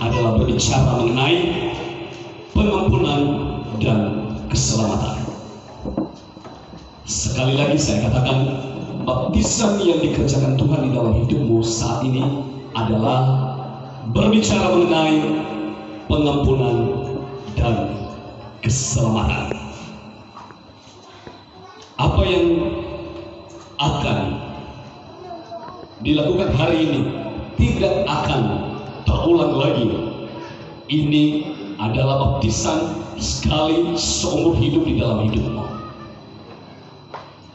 adalah berbicara mengenai pengampunan dan keselamatan. Sekali lagi saya katakan, baptisan yang dikerjakan Tuhan di dalam hidupmu saat ini adalah berbicara mengenai pengampunan dan keselamatan. Apa yang akan dilakukan hari ini tidak akan terulang lagi. Ini adalah baptisan sekali seumur hidup di dalam hidupmu.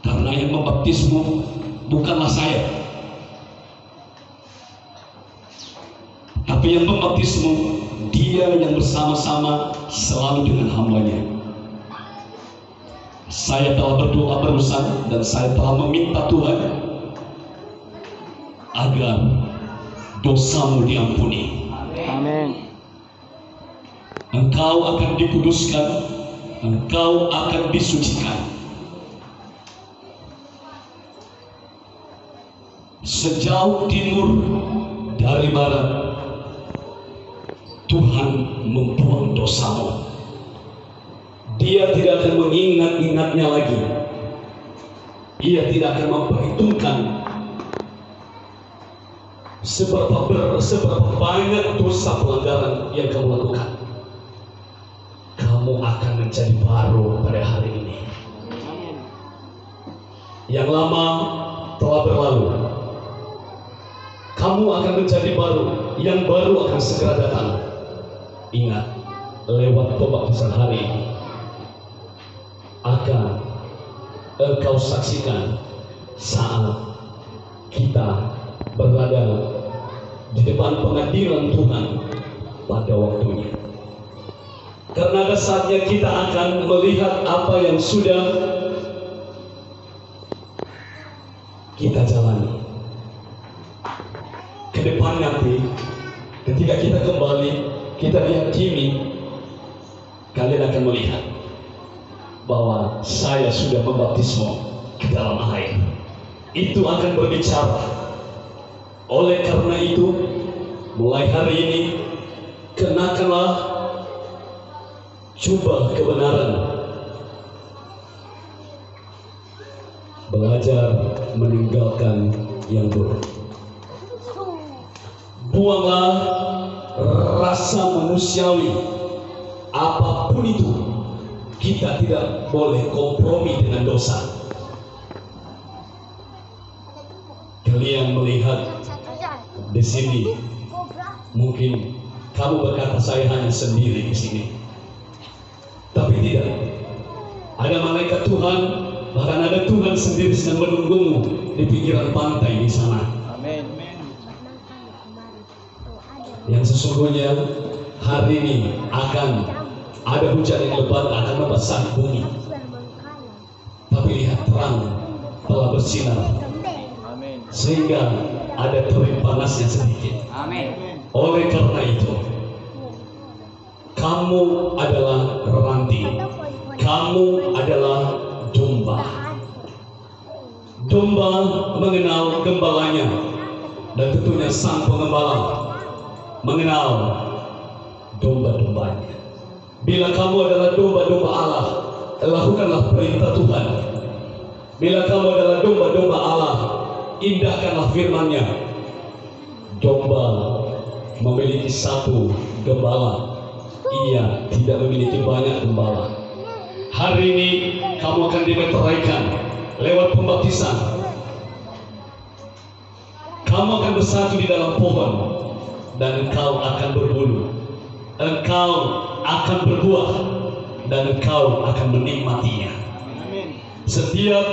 Karena yang membaptismu bukanlah saya, tapi yang membaptismu Dia yang bersama-sama selalu dengan hamba-Nya. Saya telah berdoa berusaha dan saya telah meminta Tuhan agar dosamu diampuni. Amin. Engkau akan dikuduskan, engkau akan disucikan. Sejauh timur dari barat, Tuhan membuang dosamu. Dia tidak akan mengingat-ingatnya lagi. Ia tidak akan memperhitungkan seberapa banyak dosa pelanggaran yang kamu lakukan. Kamu akan menjadi baru pada hari ini. Yang lama telah berlalu. Kamu akan menjadi baru, yang baru akan segera datang. Ingat, lewat pembaptisan hari ini akan engkau saksikan saat kita berada di depan pengadilan Tuhan pada waktunya. Karena ada saatnya kita akan melihat apa yang sudah kita jalani. Ke depan nanti, ketika kita kembali, kita dihakimi, kalian akan melihat bahwa saya sudah membaptismu ke dalam air. Itu akan berbicara. Oleh karena itu, mulai hari ini, kenakanlah jubah kebenaran. Belajar meninggalkan yang buruk. Buanglah rasa manusiawi apapun itu. Kita tidak boleh kompromi dengan dosa. Kalian melihat di sini, mungkin kamu berkata saya hanya sendiri di sini, tapi tidak. Ada malaikat Tuhan, bahkan ada Tuhan sendiri sedang menunggumu di pinggiran pantai di sana. Amin. Yang sesungguhnya hari ini akan ada hujan yang lebat akan membasahi bumi. Tapi lihat, terang telah bersinar. Amin. Sehingga ada terik panasnya sedikit. Amin. Oleh karena itu, kamu adalah ranting, kamu adalah domba. Domba mengenal gembalanya, dan tentunya sang pengembala mengenal domba-dombanya. Bila kamu adalah domba-domba Allah, lakukanlah perintah Tuhan. Bila kamu adalah domba-domba Allah, indahkanlah firman-Nya. Domba memiliki satu gembala, ia tidak memiliki banyak gembala. Hari ini kamu akan dimeteraikan lewat pembaptisan. Kamu akan bersatu di dalam pohon, dan engkau akan berbulu, engkau akan berbuah, dan engkau akan menikmatinya. Setiap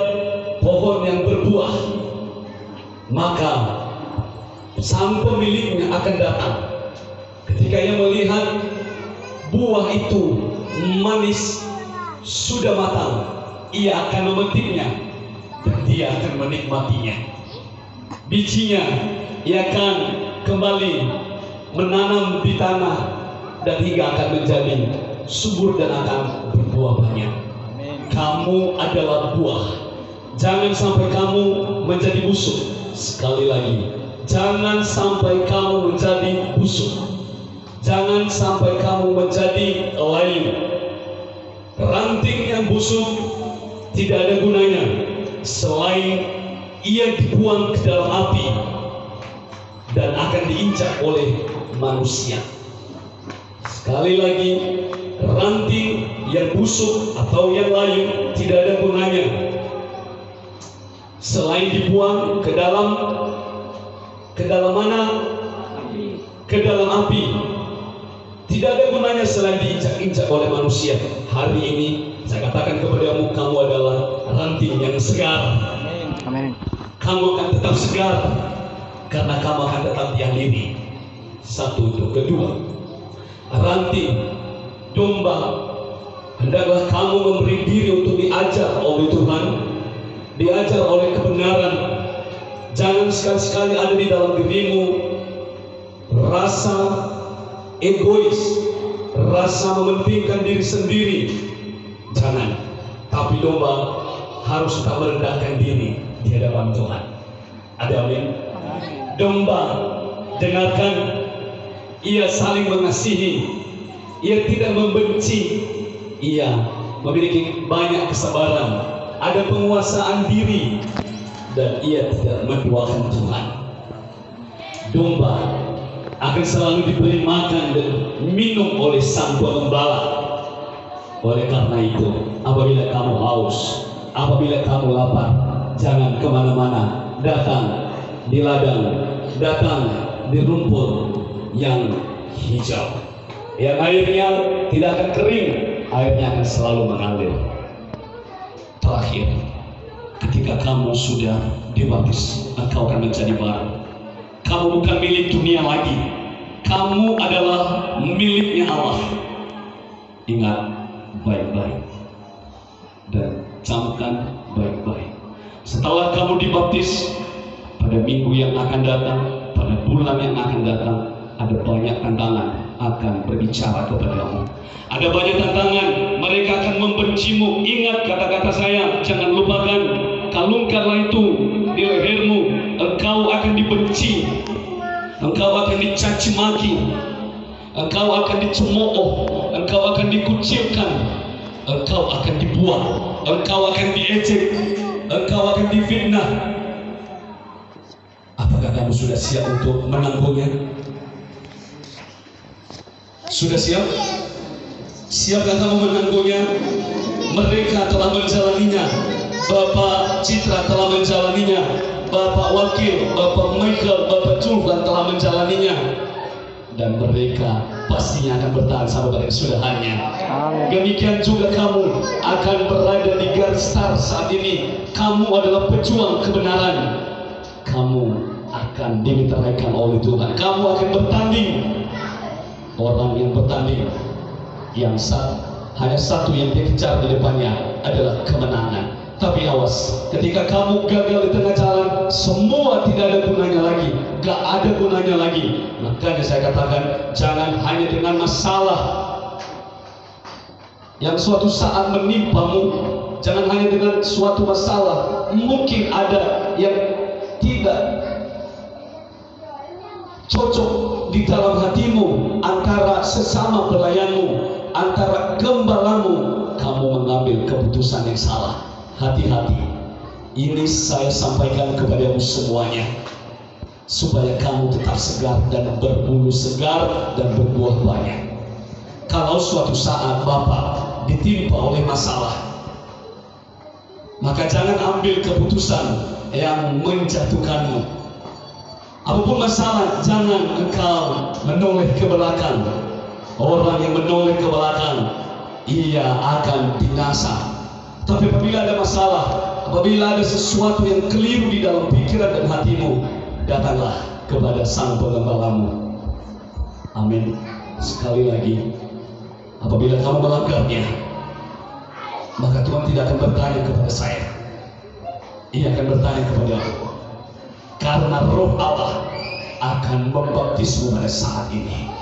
pohon yang berbuah, maka sang pemiliknya akan datang. Ketika ia melihat buah itu manis, sudah matang, ia akan memetiknya dan dia akan menikmatinya. Bijinya ia akan kembali menanam di tanah dan hingga akan menjadi subur dan akan berbuah banyak. Kamu adalah buah. Jangan sampai kamu menjadi busuk. Sekali lagi, jangan sampai kamu menjadi busuk. Jangan sampai kamu menjadi layu. Ranting yang busuk tidak ada gunanya selain ia dibuang ke dalam api dan akan diinjak oleh manusia. Sekali lagi, ranting yang busuk atau yang layu tidak ada gunanya selain dibuang ke dalam mana? Ke dalam api. Tidak ada gunanya selain diinjak-injak oleh manusia. Hari ini saya katakan kepadamu, kamu adalah ranting yang segar. Amin. Kamu akan tetap segar karena kamu akan tetap dialiri. Satu itu. Kedua, ranting domba, hendaklah kamu memberi diri untuk diajar oleh Tuhan, diajar oleh kebenaran. Jangan sekali-sekali ada di dalam dirimu rasa egois, rasa mementingkan diri sendiri. Jangan. Tapi domba harus tetap merendahkan diri di hadapan Tuhan. Ada amin? Domba, dengarkan, ia saling mengasihi, ia tidak membenci, ia memiliki banyak kesabaran, ada penguasaan diri, dan ia tidak menduakan Tuhan. Domba akan selalu diberi makan dan minum oleh sang pengembala. Oleh karena itu, apabila kamu haus, apabila kamu lapar, jangan kemana-mana. Datang di ladang, datang di rumput yang hijau, yang airnya tidak akan kering, airnya akan selalu mengalir. Terakhir, ketika kamu sudah dibaptis, engkau akan menjadi baru. Kamu bukan milik dunia lagi. Kamu adalah miliknya Allah. Ingat baik-baik dan camkan baik-baik. Setelah kamu dibaptis, pada minggu yang akan datang, pada bulan yang akan datang, ada banyak tantangan akan berbicara kepadamu. Ada banyak tantangan, mereka akan membencimu. Ingat kata-kata saya, jangan lupakan. Kalungkanlah itu di lehermu. Engkau akan dibenci, engkau akan dicaci maki, engkau akan dicemooh, engkau akan dikucilkan, engkau akan dibuang, engkau akan diejek, engkau akan difitnah. Apakah kamu sudah siap untuk menanggungnya? Sudah siap? Siapkah kamu menanggungnya? Mereka telah menjalaninya. Bapak Citra telah menjalaninya. Bapak Wakil, Bapak Michael, Bapak Julvan telah menjalaninya. Dan mereka pastinya akan bertahan sampai pada kesudahannya. Demikian juga kamu akan berada di garis start saat ini. Kamu adalah pejuang kebenaran. Kamu akan dimintakan oleh Tuhan. Kamu akan bertanding. Orang yang bertanding, hanya satu yang dia kejar di depannya adalah kemenangan. Tapi awas, ketika kamu gagal di tengah jalan, semua tidak ada gunanya lagi, gak ada gunanya lagi. Makanya saya katakan, jangan hanya dengan masalah yang suatu saat menimpamu, jangan hanya dengan suatu masalah. Mungkin ada yang tidak cocok di dalam hatimu, antara sesama pelayanmu, antara gembalamu, kamu mengambil keputusan yang salah. Hati-hati. Ini saya sampaikan kepadamu semuanya, supaya kamu tetap segar dan berbulu segar dan berbuah banyak. Kalau suatu saat Bapak ditimpa oleh masalah, maka jangan ambil keputusan yang menjatuhkanmu. Apapun masalah, jangan engkau menoleh ke belakang. Orang yang menoleh ke belakang, ia akan binasa. Tapi apabila ada masalah, apabila ada sesuatu yang keliru di dalam pikiran dan hatimu, datanglah kepada Sang Pengembalamu. Amin. Sekali lagi, apabila kamu melanggarnya, maka Tuhan tidak akan bertanya kepada saya. Ia akan bertanya kepada aku. Karena Roh Allah akan membaptismu pada saat ini.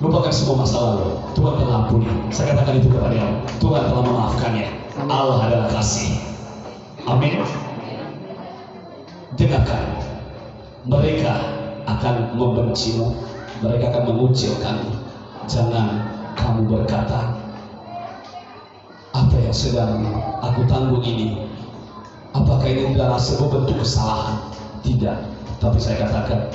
Lupakan semua masa lalu. Tuhan telah ampuni. Saya katakan itu kepadamu. Tuhan telah memaafkannya. Allah adalah kasih. Amin. Dengarkan. Mereka akan membencimu. mereka akan mengucilkan. Jangan kamu berkata, apa yang sedang aku tanggung ini, apakah ini adalah sebuah bentuk kesalahan? Tidak. Tapi saya katakan,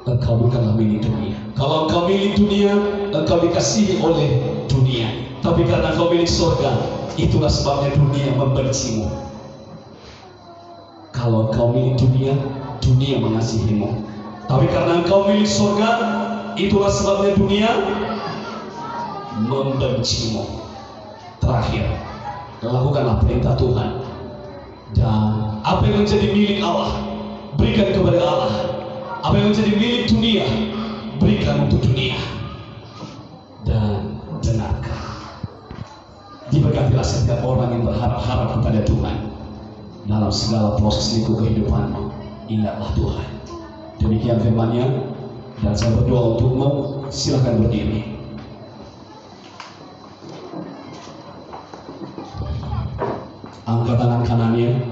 engkau bukanlah milik dunia. Kalau engkau milik dunia, engkau dikasihi oleh dunia. Tapi karena engkau milik surga, itulah sebabnya dunia membencimu. Kalau engkau milik dunia, dunia mengasihimu. Tapi karena engkau milik surga, itulah sebabnya dunia membencimu. Terakhir, lakukanlah perintah Tuhan. Dan apa yang menjadi milik Allah, berikan kepada Allah. Apa yang menjadi milik dunia, berikan untuk dunia. Dan dengarkan. Diberkatilah setiap orang yang berharap-harap kepada Tuhan dalam segala proses liku kehidupanmu. Ingatlah Tuhan. Demikian firman-Nya, dan saya berdoa untukmu. Silakan berdiri. Angkat tangan kanannya.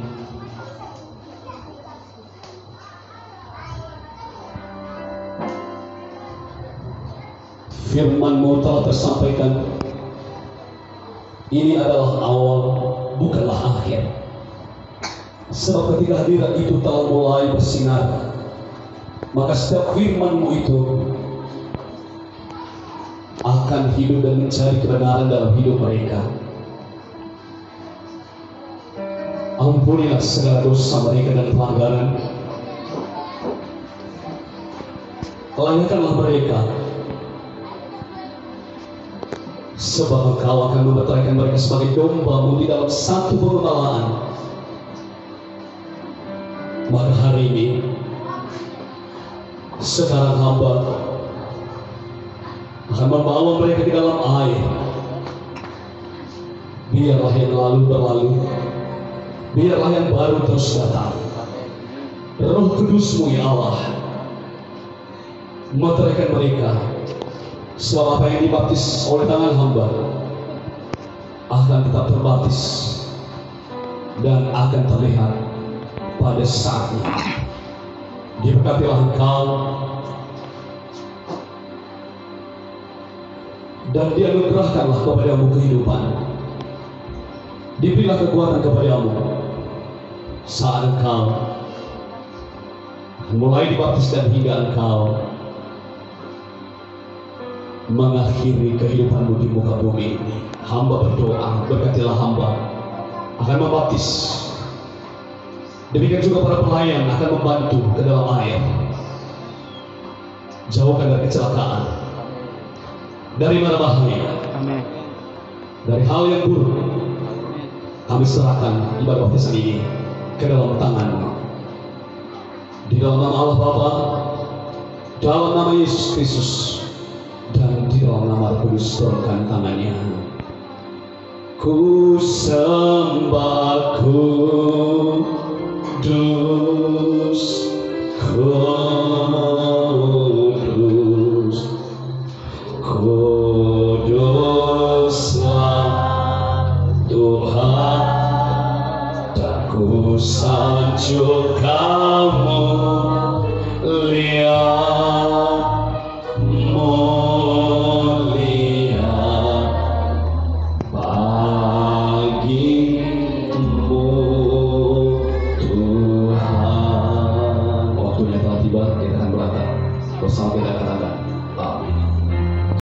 Firman-Mu telah tersampaikan. Ini adalah awal, bukanlah akhir. Sebab ketika hadirat itu telah mulai bersinar, maka setiap firman-Mu itu akan hidup dan mencari kebenaran dalam hidup mereka. Ampunilah segala dosa mereka dan pelanggaran. Layakanlah mereka, sebab Engkau akan memeteraikan mereka sebagai domba-Mu di dalam satu pengembalaan. Maka hari ini, sekarang hamba akan membawa mereka ke dalam air. Biarlah yang lalu berlalu, biarlah yang baru terus datang. Roh Kudus-Mu ya Allah, meteraikan mereka. Sebab apa yang dibaptis oleh tangan hamba akan tetap terbaptis dan akan terlihat pada saatnya. Diberkatilah Engkau dan dianugerahkanlah kepadamu kehidupan. Diberilah kekuatan kepadamu saat Engkau mulai dibaptis dan hingga Engkau mengakhiri kehidupanmu di muka bumi ini. Hamba berdoa, berkatilah hamba akan membaptis. Demikian juga para pelayan akan membantu ke dalam air. Jauhkan dari kecelakaan, dari mara bahaya, dari hal yang buruk. Kami serahkan ibadah baptisan ini ke dalam tangan-Mu. Di dalam nama Allah Bapa, dalam nama Yesus Kristus, dan di dalam nama Roh Kudus, turunkan tangannya. Ku sembah Kudus, Kudus, Kuduslah Tuhan, dan ku sanjung Kamu lihat mulia bagimu Tuhan. Waktunya telah tiba, kita akan berangkat bersama kita katakan.